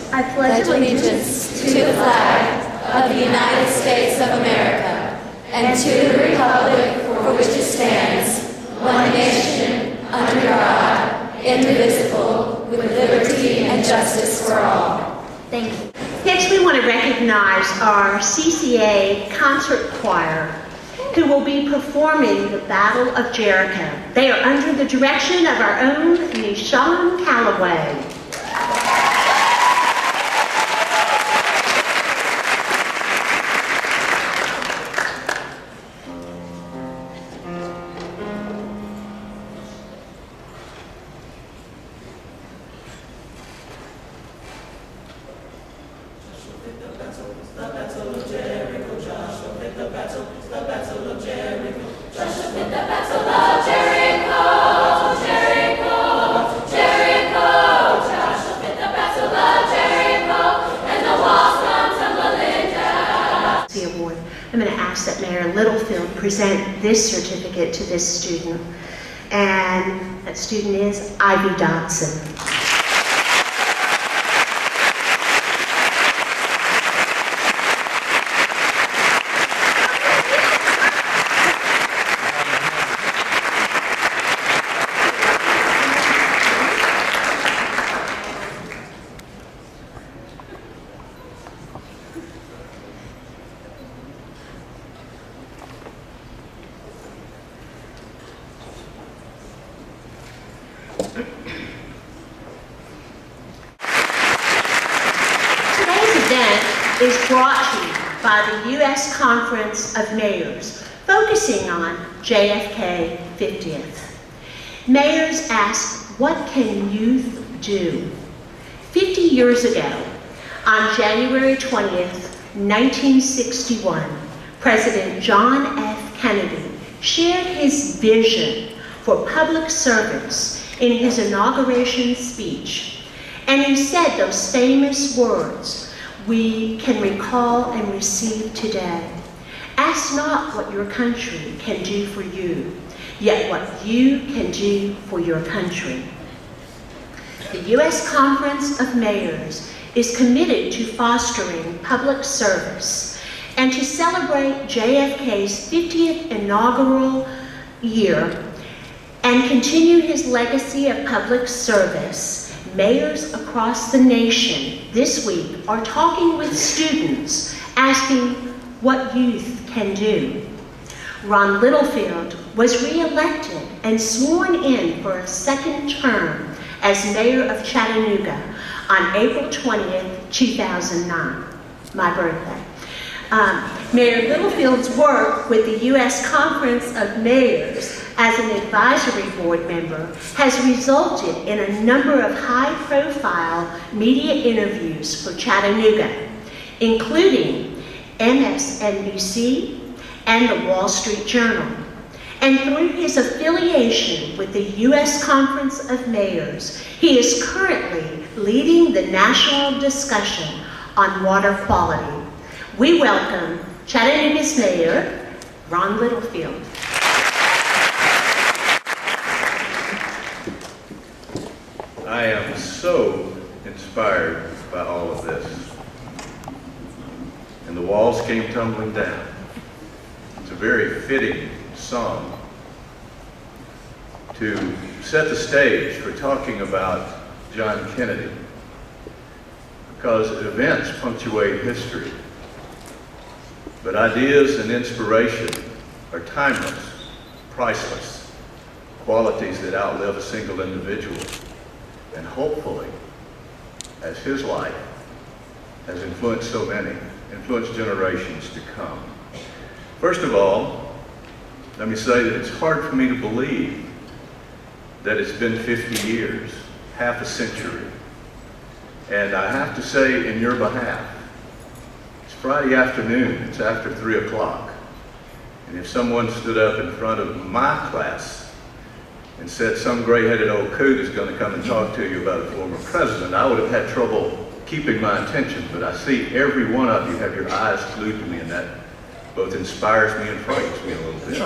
I pledge allegiance to the flag of the United States of America and to the republic for which it stands, one nation, under God, indivisible, with liberty and justice for all. Thank you. Next, we want to recognize our CCA concert choir, who will be performing the Battle of Gehrke. They are under the direction of our own Nishan Calloway. I'm going to ask that Mayor Littlefield present this certificate to this student, and that student is Ivy Dodson. Is brought to you by the U.S. Conference of Mayors, focusing on JFK 50th. Mayors ask, what can youth do? 50 years ago, on January 20th, 1961, President John F. Kennedy shared his vision for public service in his inauguration speech, and he said those famous words we can recall and receive today. Ask not what your country can do for you, yet what you can do for your country. The U.S. Conference of Mayors is committed to fostering public service and to celebrate JFK's 50th inaugural year and continue his legacy of public service. Mayors across the nation this week are talking with students, asking what youth can do. Ron Littlefield was re-elected and sworn in for a second term as mayor of Chattanooga on April 20th, 2009, my birthday. Mayor Littlefield's work with the U.S. Conference of Mayors as an advisory board member has resulted in a number of high-profile media interviews for Chattanooga, including MSNBC and the Wall Street Journal. And through his affiliation with the U.S. Conference of Mayors, he is currently leading the national discussion on water quality. We welcome Chattanooga's Mayor, Ron Littlefield. I am so inspired by all of this. And the walls came tumbling down. It's a very fitting song to set the stage for talking about John Kennedy, because events punctuate history, but ideas and inspiration are timeless, priceless, qualities that outlive a single individual. And hopefully, as his life has influenced so many, influenced generations to come. First of all, let me say that it's hard for me to believe that it's been 50 years, half a century. And I have to say in your behalf, it's Friday afternoon, it's after 3 o'clock. And if someone stood up in front of my class and said some gray-headed old coot is going to come and talk to you about a former president, I would have had trouble keeping my attention. But I see every one of you have your eyes glued to me, and that both inspires me and frightens me a little bit.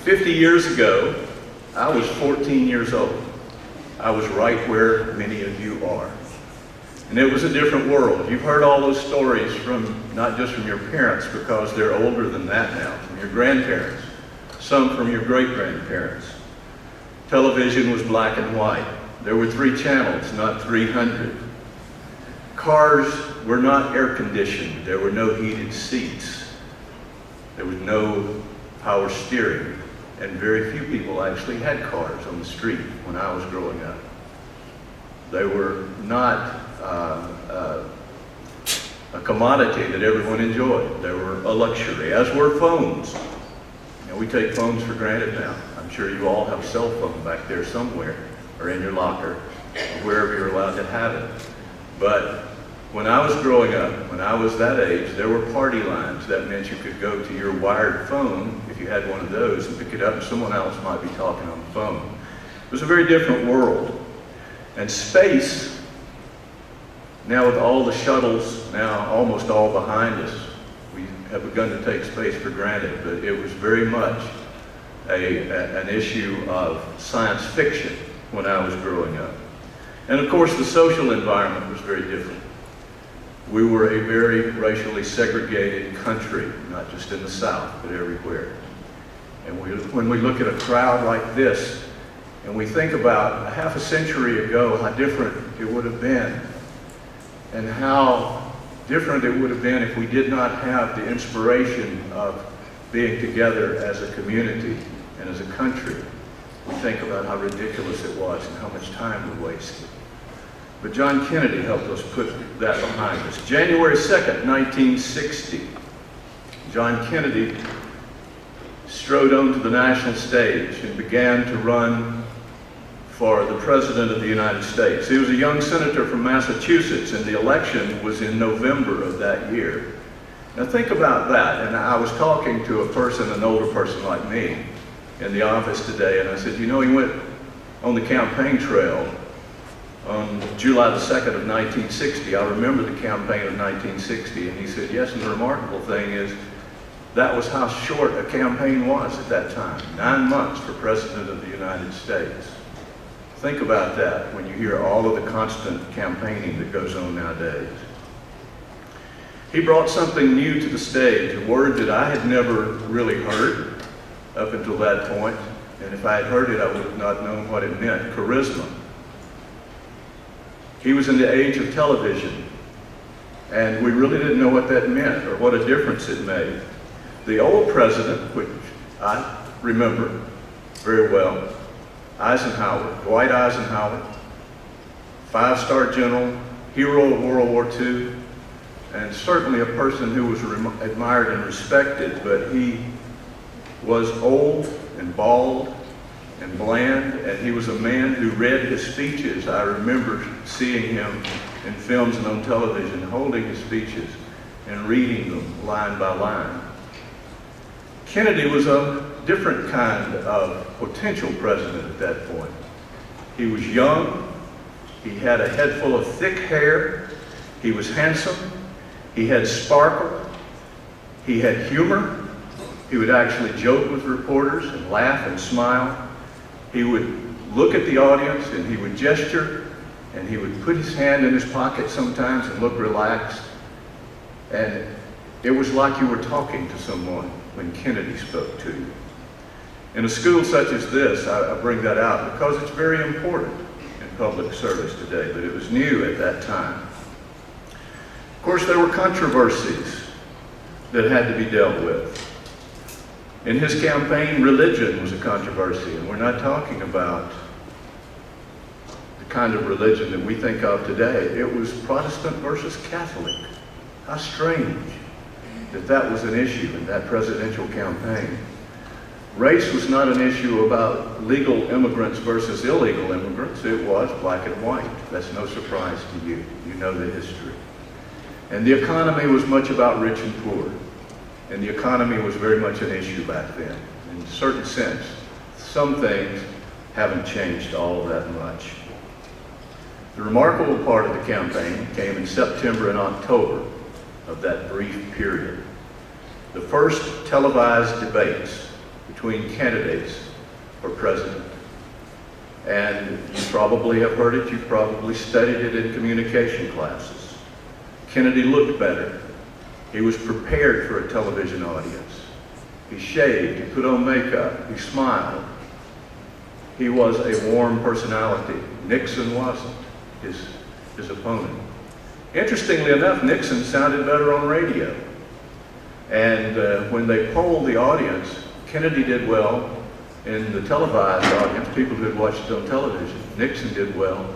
50 years ago, I was 14 years old. I was right where many of you are. And it was a different world. You've heard all those stories from, not just from your parents, because they're older than that now, from your grandparents, some from your great-grandparents. Television was black and white. There were 3 channels, not 300. Cars were not air-conditioned. There were no heated seats. There was no power steering. And very few people actually had cars on the street when I was growing up. They were not a commodity that everyone enjoyed. They were a luxury, as were phones. And we take phones for granted now. I'm sure you all have a cell phone back there somewhere, or in your locker, or wherever you're allowed to have it. But when I was growing up, when I was that age, there were party lines. That meant you could go to your wired phone, if you had one of those, and pick it up, and someone else might be talking on the phone. It was a very different world. And space, now with all the shuttles now almost all behind us, we have begun to take space for granted, but it was very much an issue of science fiction when I was growing up. And of course, the social environment was very different. We were a very racially segregated country, not just in the South, but everywhere. And when we look at a crowd like this, and we think about a half a century ago, how different it would have been, and how different it would have been if we did not have the inspiration of being together as a community and as a country. We think about how ridiculous it was and how much time we wasted. But John Kennedy helped us put that behind us. January 2nd, 1960, John Kennedy strode onto the national stage and began to run for the President of the United States. He was a young senator from Massachusetts, and the election was in November of that year. Now think about that, and I was talking to a person, an older person like me, in the office today, and I said, you know, he went on the campaign trail on July the 2nd of 1960. I remember the campaign of 1960, and he said, yes, and the remarkable thing is, that was how short a campaign was at that time, 9 months for President of the United States. Think about that when you hear all of the constant campaigning that goes on nowadays. He brought something new to the stage, a word that I had never really heard up until that point, and if I had heard it, I would have not known what it meant: charisma. He was in the age of television, and we really didn't know what that meant or what a difference it made. The old president, which I remember very well, Eisenhower, Dwight Eisenhower, 5-star general, hero of World War II, and certainly a person who was admired and respected, but he was old and bald and bland, and he was a man who read his speeches. I remember seeing him in films and on television, holding his speeches and reading them line by line. Kennedy was a different kind of potential president at that point. He was young, he had a head full of thick hair, he was handsome, he had sparkle, he had humor, he would actually joke with reporters and laugh and smile. He would look at the audience and he would gesture, and he would put his hand in his pocket sometimes and look relaxed. And it was like you were talking to someone when Kennedy spoke to you. In a school such as this, I bring that out because it's very important in public service today, but it was new at that time. Of course, there were controversies that had to be dealt with. In his campaign, religion was a controversy, and we're not talking about the kind of religion that we think of today. It was Protestant versus Catholic. How strange that that was an issue in that presidential campaign. Race was not an issue about legal immigrants versus illegal immigrants. It was black and white. That's no surprise to you. You know the history. And the economy was much about rich and poor. And the economy was very much an issue back then. In a certain sense, some things haven't changed all that much. The remarkable part of the campaign came in September and October of that brief period. The first televised debates between candidates for president. And you probably have heard it, you've probably studied it in communication classes. Kennedy looked better. He was prepared for a television audience. He shaved, he put on makeup, he smiled. He was a warm personality. Nixon wasn't, his opponent. Interestingly enough, Nixon sounded better on radio. And when they polled the audience, Kennedy did well in the televised audience, people who had watched it on television. Nixon did well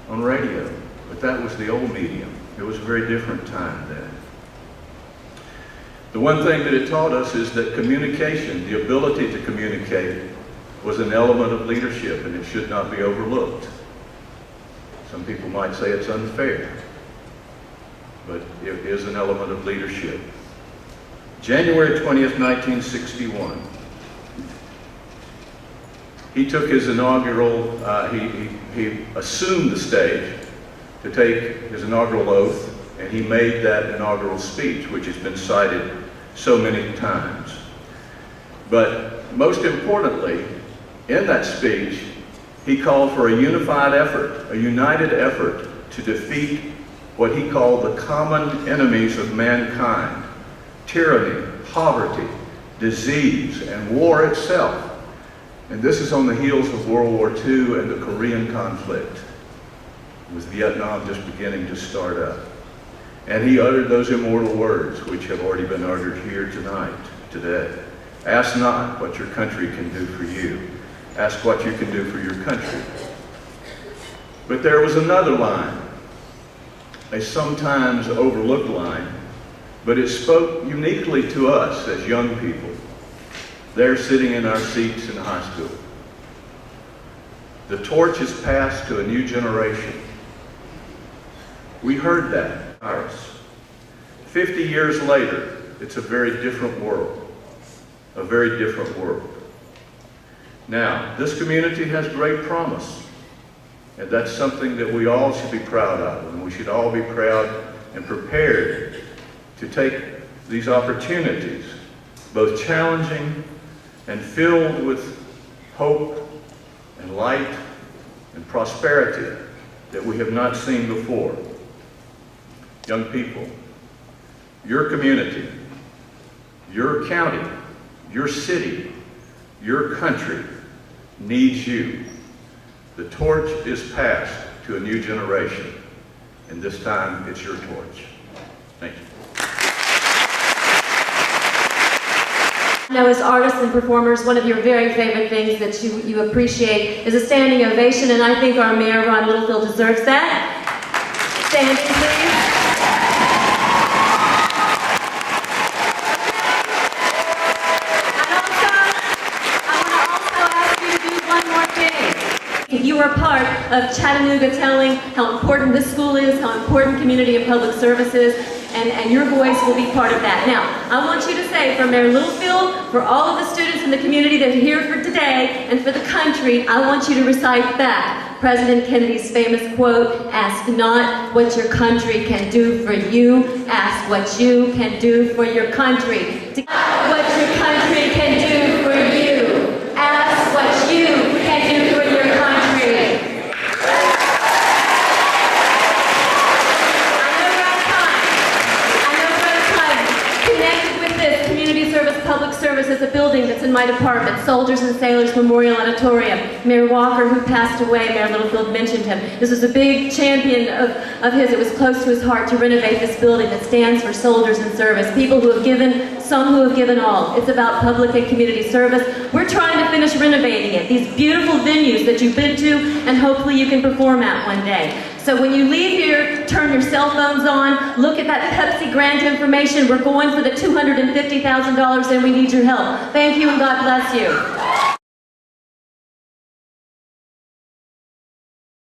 on radio, but that was the old medium. It was a very different time then. The one thing that it taught us is that communication, the ability to communicate, was an element of leadership, and it should not be overlooked. Some people might say it's unfair, but it is an element of leadership. January 20th, 1961, he took his inaugural, he assumed the stage to take his inaugural oath, and he made that inaugural speech, which has been cited so many times. But most importantly, in that speech, he called for a unified effort, a united effort to defeat what he called the common enemies of mankind: tyranny, poverty, disease, and war itself. And this is on the heels of World War II and the Korean conflict, with Vietnam just beginning to start up. And he uttered those immortal words, which have already been uttered here tonight, today. Ask not what your country can do for you. Ask what you can do for your country. But there was another line, a sometimes overlooked line, but it spoke uniquely to us as young people, there sitting in our seats in high school. The torch is passed to a new generation. We heard that. 50 years later, it's a very different world. A very different world. Now, this community has great promise, and that's something that we all should be proud of, and we should all be proud and prepared to take these opportunities, both challenging and filled with hope and light and prosperity that we have not seen before. Young people, your community, your county, your city, your country needs you. The torch is passed to a new generation, and this time it's your torch. Thank you. Now, as artists and performers, one of your very favorite things that you appreciate is a standing ovation, and I think our Mayor Ron Littlefield deserves that. Standing, please. If you are part of Chattanooga telling how important this school is, how important community and public service is, and your voice will be part of that. Now, I want you to say, for Mayor Littlefield, for all of the students in the community that are here for today, and for the country, I want you to recite back President Kennedy's famous quote, "Ask not what your country can do for you, ask what you can do for your country." What your country can do for you, ask what you can do for your country. Public service is a building that's in my department, Soldiers and Sailors Memorial Auditorium. Mayor Walker, who passed away, Mayor Littlefield mentioned him. This was a big champion of his. It was close to his heart to renovate this building that stands for soldiers in service, people who have given, some who have given all. It's about public and community service. We're trying to finish renovating it, these beautiful venues that you've been to and hopefully you can perform at one day. So when you leave here, turn your cell phones on, look at that Pepsi grant information. We're going for the $250,000 and we need your help. Thank you and God bless you.